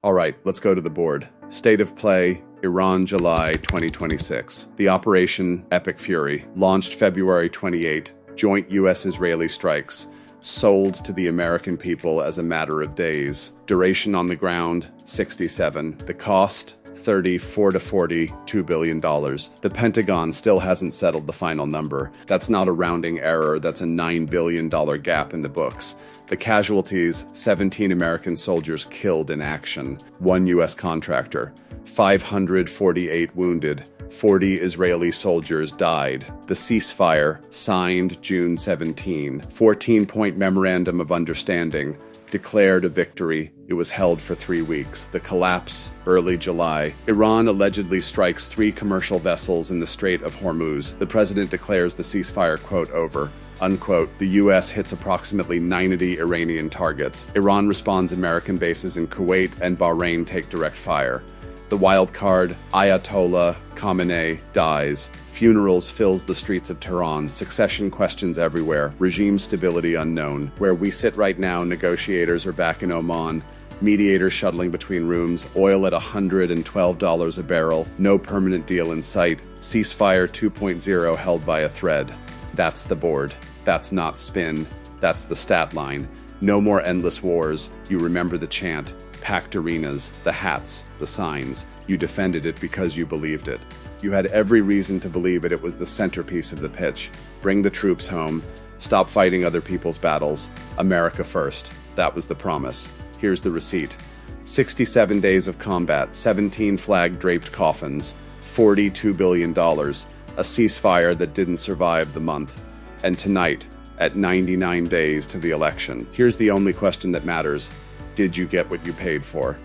All right, let's go to the board. State of play, Iran, July 2026. The Operation Epic Fury, launched February 28, joint U.S.-Israeli strikes, sold to the American people as a matter of days. Duration on the ground, 67. The cost, $34 to $42 billion. The Pentagon still hasn't settled the final number. That's not a rounding error, that's a $9 billion gap in the books. The casualties, 17 American soldiers killed in action, 1 U.S. contractor, 548 wounded, 40 Israeli soldiers died. The ceasefire, signed June 17, 14-point memorandum of understanding, declared a victory. It was held for 3 weeks. The collapse, early July. Iran allegedly strikes 3 commercial vessels in the Strait of Hormuz. The president declares the ceasefire, quote, over. Unquote. The U.S. hits approximately 90 Iranian targets. Iran responds. American bases in Kuwait and Bahrain take direct fire. The wild card, Ayatollah Khamenei dies. Funerals fills the streets of Tehran. Succession questions everywhere. Regime stability unknown. Where we sit right now, negotiators are back in Oman. Mediators shuttling between rooms. Oil at $112 a barrel. No permanent deal in sight. Ceasefire 2.0 held by a thread. That's the board. That's not spin. That's the stat line. No more endless wars. You remember the chant. Packed arenas, the hats, the signs. You defended it because you believed it. You had every reason to believe it. It was the centerpiece of the pitch. Bring the troops home. Stop fighting other people's battles. America first. That was the promise. Here's the receipt. 67 days of combat, 17 flag-draped coffins, $42 billion, a ceasefire that didn't survive the month. And tonight, at 99 days to the election, here's the only question that matters. Did you get what you paid for?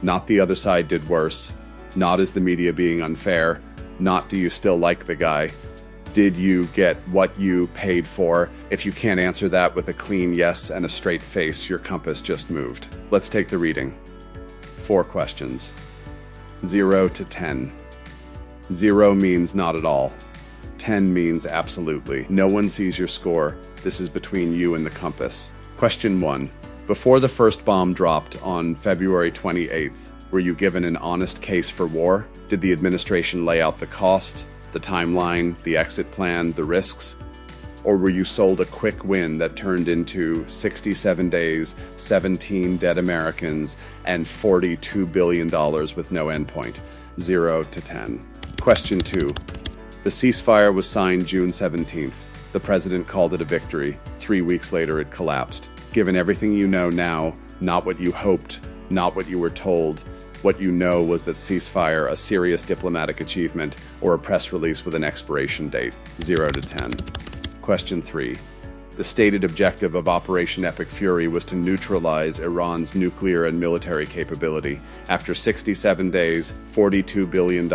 Not the other side did worse. Not is the media being unfair. Not do you still like the guy. Did you get what you paid for? If you can't answer that with a clean yes and a straight face, your compass just moved. Let's take the reading. 4 questions. 0 to 10. 0 means not at all. 10 means absolutely. No one sees your score. This is between you and the compass. Question 1. Before the first bomb dropped on February 28th, were you given an honest case for war? Did the administration lay out the cost, the timeline, the exit plan, the risks? Or were you sold a quick win that turned into 67 days, 17 dead Americans, and $42 billion with no endpoint? 0 to 10. Question 2. The ceasefire was signed June 17th. The president called it a victory. 3 weeks later, it collapsed. Given everything you know now, not what you hoped, not what you were told, what you know was that ceasefire, a serious diplomatic achievement, or a press release with an expiration date. 0 to 10. Question 3. The stated objective of Operation Epic Fury was to neutralize Iran's nuclear and military capability. After 67 days, $42 billion,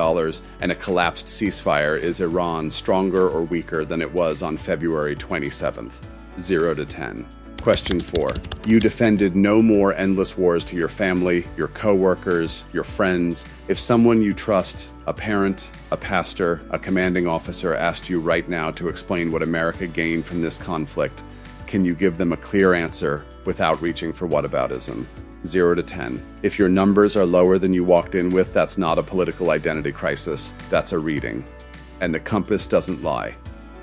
and a collapsed ceasefire, is Iran stronger or weaker than it was on February 27th? 0 to 10. Question 4. You defended no more endless wars to your family, your co-workers, your friends. If someone you trust, a parent, a pastor, a commanding officer, asked you right now to explain what America gained from this conflict, can you give them a clear answer without reaching for whataboutism? 0 to 10. If your numbers are lower than you walked in with, that's not a political identity crisis. That's a reading. And the compass doesn't lie.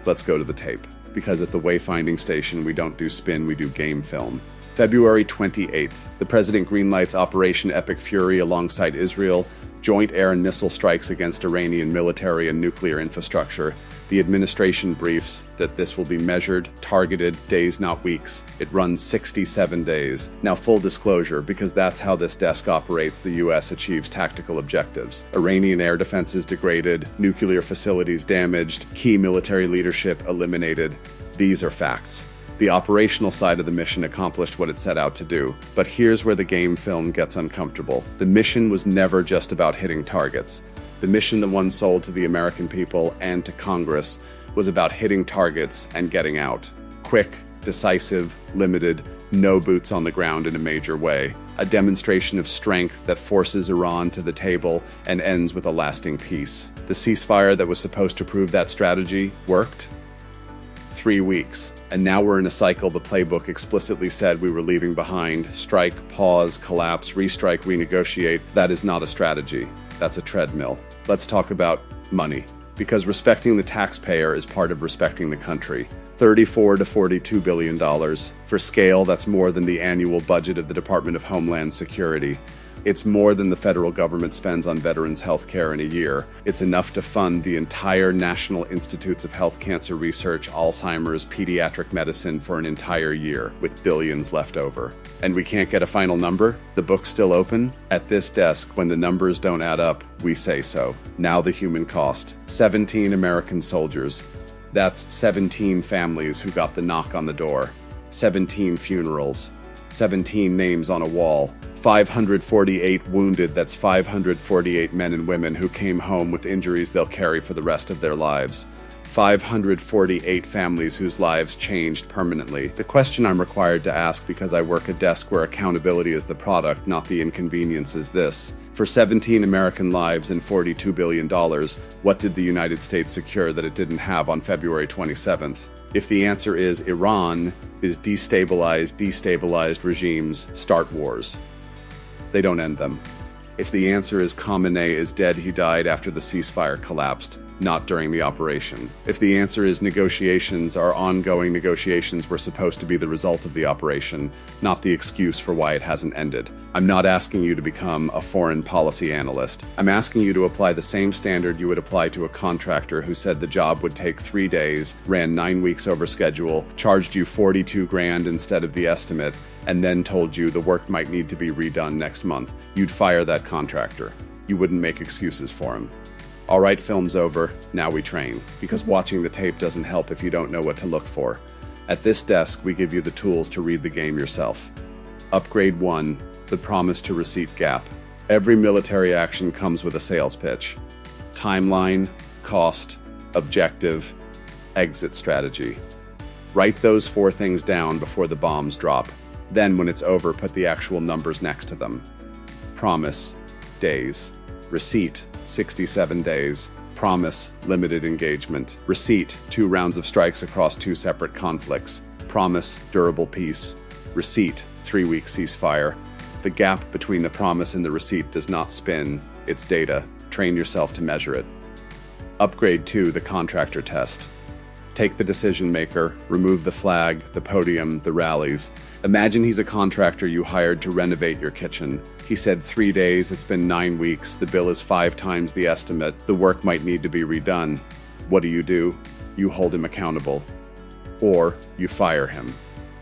Let's go to the tape. Because at the wayfinding station, we don't do spin, we do game film. February 28th, the president greenlights Operation Epic Fury alongside Israel, joint air and missile strikes against Iranian military and nuclear infrastructure. The administration briefs that this will be measured, targeted, days not weeks. It runs 67 days. Now, full disclosure, because that's how this desk operates, the U.S. achieves tactical objectives. Iranian air defenses degraded, nuclear facilities damaged, key military leadership eliminated. These are facts. The operational side of the mission accomplished what it set out to do. But here's where the game film gets uncomfortable. The mission was never just about hitting targets. The mission, the one sold to the American people and to Congress, was about hitting targets and getting out. Quick, decisive, limited, no boots on the ground in a major way. A demonstration of strength that forces Iran to the table and ends with a lasting peace. The ceasefire that was supposed to prove that strategy worked. 3 weeks. And now we're in a cycle the playbook explicitly said we were leaving behind. Strike, pause, collapse, restrike, renegotiate. That is not a strategy. That's a treadmill. Let's talk about money. Because respecting the taxpayer is part of respecting the country. $34 to $42 billion. For scale, that's more than the annual budget of the Department of Homeland Security. It's more than the federal government spends on veterans' health care in a year. It's enough to fund the entire National Institutes of Health Cancer Research, Alzheimer's, pediatric medicine for an entire year, with billions left over. And we can't get a final number? The book's still open? At this desk, when the numbers don't add up, we say so. Now the human cost. 17 American soldiers. That's 17 families who got the knock on the door. 17 funerals. 17 names on a wall. 548 wounded, that's 548 men and women who came home with injuries they'll carry for the rest of their lives. 548 families whose lives changed permanently. The question I'm required to ask because I work a desk where accountability is the product, not the inconvenience, is this. For 17 American lives and $42 billion, what did the United States secure that it didn't have on February 27th? If the answer is Iran is destabilized regimes start wars. They don't end them. If the answer is Khamenei is dead, he died after the ceasefire collapsed, not during the operation. If the answer is negotiations are ongoing, negotiations were supposed to be the result of the operation, not the excuse for why it hasn't ended. I'm not asking you to become a foreign policy analyst. I'm asking you to apply the same standard you would apply to a contractor who said the job would take 3 days, ran 9 weeks over schedule, charged you 42 grand instead of the estimate, and then told you the work might need to be redone next month. You'd fire that contractor. You wouldn't make excuses for him. All right, film's over. Now we train. Because watching the tape doesn't help if you don't know what to look for. At this desk, we give you the tools to read the game yourself. Upgrade 1, the promise to receipt gap. Every military action comes with a sales pitch. Timeline, cost, objective, exit strategy. Write those 4 things down before the bombs drop. Then, when it's over, put the actual numbers next to them. Promise, days. Receipt, 67 days. Promise, limited engagement. Receipt, 2 rounds of strikes across 2 separate conflicts. Promise, durable peace. Receipt, 3-week ceasefire. The gap between the promise and the receipt does not spin. It's data. Train yourself to measure it. Upgrade 2, the contractor test. Take the decision maker, remove the flag, the podium, the rallies. Imagine he's a contractor you hired to renovate your kitchen. He said 3 days, it's been 9 weeks, the bill is 5 times the estimate, the work might need to be redone. What do? You hold him accountable. Or you fire him.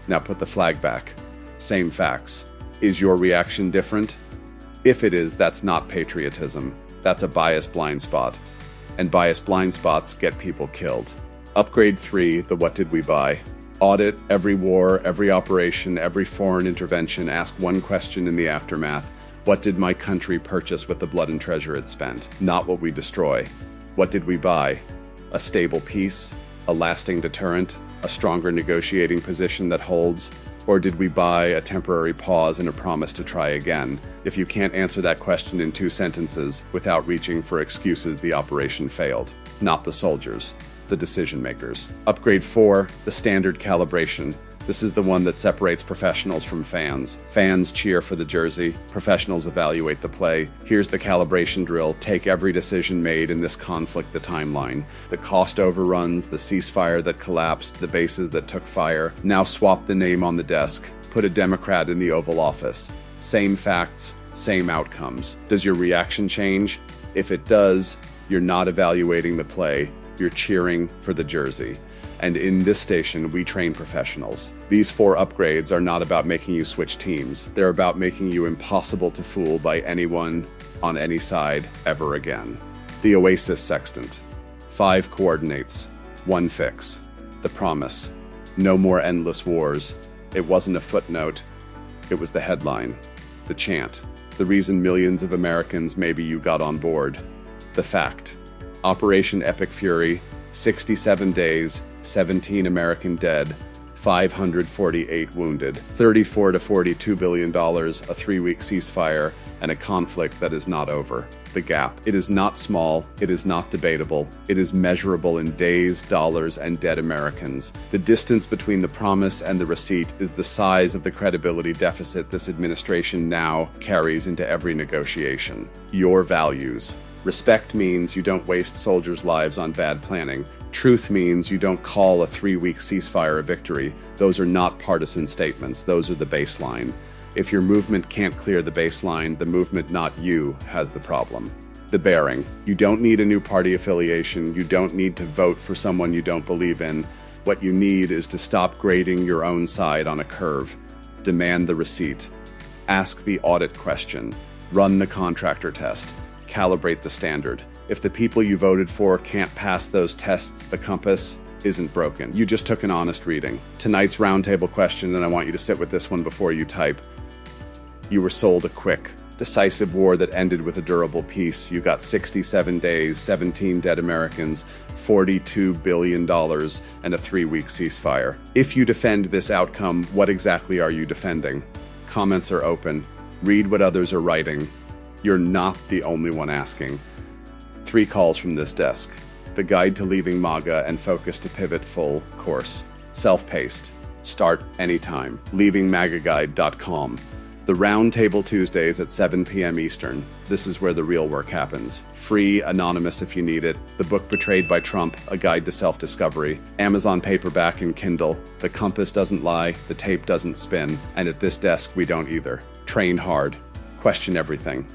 Now put the flag back. Same facts. Is your reaction different? If it is, that's not patriotism. That's a bias blind spot. And bias blind spots get people killed. Upgrade 3, the what did we buy? Audit every war, every operation, every foreign intervention. Ask one question in the aftermath. What did my country purchase with the blood and treasure it spent? Not what we destroy. What did we buy? A stable peace? A lasting deterrent? A stronger negotiating position that holds? Or did we buy a temporary pause and a promise to try again? If you can't answer that question in 2 sentences without reaching for excuses, the operation failed. Not the soldiers. The decision makers. Upgrade 4, the standard calibration. This is the one that separates professionals from fans. Fans cheer for the jersey. Professionals evaluate the play. Here's the calibration drill. Take every decision made in this conflict, the timeline. The cost overruns, the ceasefire that collapsed, the bases that took fire. Now swap the name on the desk. Put a Democrat in the Oval Office. Same facts, same outcomes. Does your reaction change? If it does, you're not evaluating the play. You're cheering for the jersey. And in this station, we train professionals. These 4 upgrades are not about making you switch teams. They're about making you impossible to fool by anyone on any side ever again. The OASIS sextant. 5 coordinates. 1 fix. The promise. No more endless wars. It wasn't a footnote. It was the headline. The chant. The reason millions of Americans maybe you got on board. The fact. Operation Epic Fury, 67 days, 17 American dead, 548 wounded, $34 to $42 billion, a 3-week ceasefire, and a conflict that is not over. The gap. It is not small, it is not debatable, it is measurable in days, dollars, and dead Americans. The distance between the promise and the receipt is the size of the credibility deficit this administration now carries into every negotiation. Your values. Respect means you don't waste soldiers' lives on bad planning. Truth means you don't call a 3-week ceasefire a victory. Those are not partisan statements, those are the baseline. If your movement can't clear the baseline, the movement, not you, has the problem. The bearing. You don't need a new party affiliation. You don't need to vote for someone you don't believe in. What you need is to stop grading your own side on a curve. Demand the receipt. Ask the audit question. Run the contractor test. Calibrate the standard. If the people you voted for can't pass those tests, the compass isn't broken. You just took an honest reading. Tonight's roundtable question, and I want you to sit with this one before you type. You were sold a quick, decisive war that ended with a durable peace. You got 67 days, 17 dead Americans, $42 billion, and a 3-week ceasefire. If you defend this outcome, what exactly are you defending? Comments are open. Read what others are writing. You're not the only one asking. 3 calls from this desk. The Guide to Leaving MAGA and Focus to Pivot full course. Self-paced. Start anytime. LeavingMagaGuide.com. The Roundtable Tuesdays at 7 p.m. Eastern. This is where the real work happens. Free, anonymous if you need it. The Book Betrayed by Trump, A Guide to Self-Discovery. Amazon paperback and Kindle. The compass doesn't lie, the tape doesn't spin, and at this desk we don't either. Train hard. Question everything.